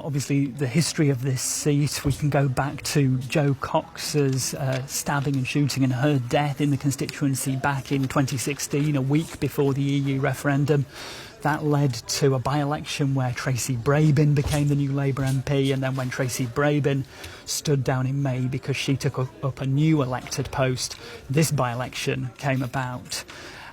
obviously the history of this seat. We can go back to Jo Cox's stabbing and shooting and her death in the constituency back in 2016, a week before the EU referendum. That led to a by-election where Tracy Brabin became the new Labour MP, and then when Tracy Brabin stood down in May because she took up a new elected post, this by-election came about.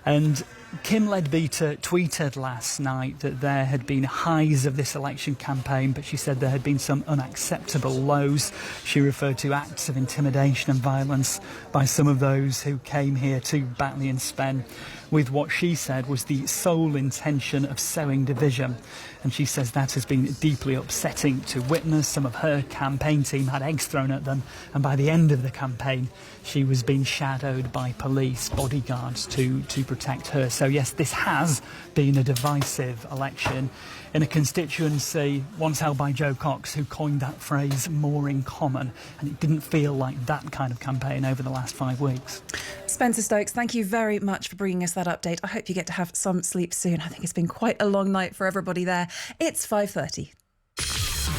And Kim Leadbeater tweeted last night that there had been highs of this election campaign, but she said there had been some unacceptable lows. She referred to acts of intimidation and violence by some of those who came here to Batley and Spen with what she said was the sole intention of sowing division. And she says that has been deeply upsetting to witness. Some of her campaign team had eggs thrown at them, and by the end of the campaign she was being shadowed by police bodyguards to protect her. So yes, this has been a divisive election in a constituency once held by Jo Cox, who coined that phrase "more in common," and it didn't feel like that kind of campaign over the last 5 weeks. Spencer Stokes, thank you very much for bringing us that update. I hope you get to have some sleep soon. I think it's been quite a long night for everybody there. It's 5:30.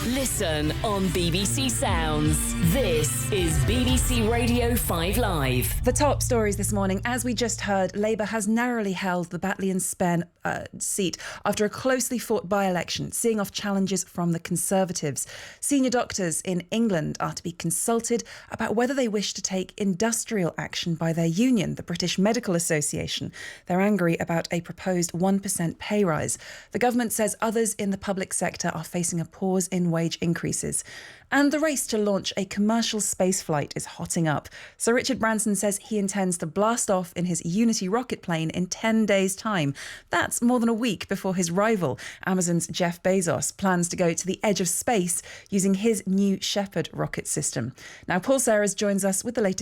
Listen on BBC Sounds. This is BBC Radio 5 Live. The top stories this morning. As we just heard, Labour has narrowly held the Batley and Spen seat after a closely fought by-election, seeing off challenges from the Conservatives. Senior doctors in England are to be consulted about whether they wish to take industrial action by their union, the British Medical Association. They're angry about a proposed 1% pay rise. The government says others in the public sector are facing a pause in wage increases. And the race to launch a commercial space flight is hotting up. Sir Richard Branson says he intends to blast off in his Unity rocket plane in 10 days' time. That's more than a week before his rival, Amazon's Jeff Bezos, plans to go to the edge of space using his New Shepard rocket system. Now, Paul Serres joins us with the latest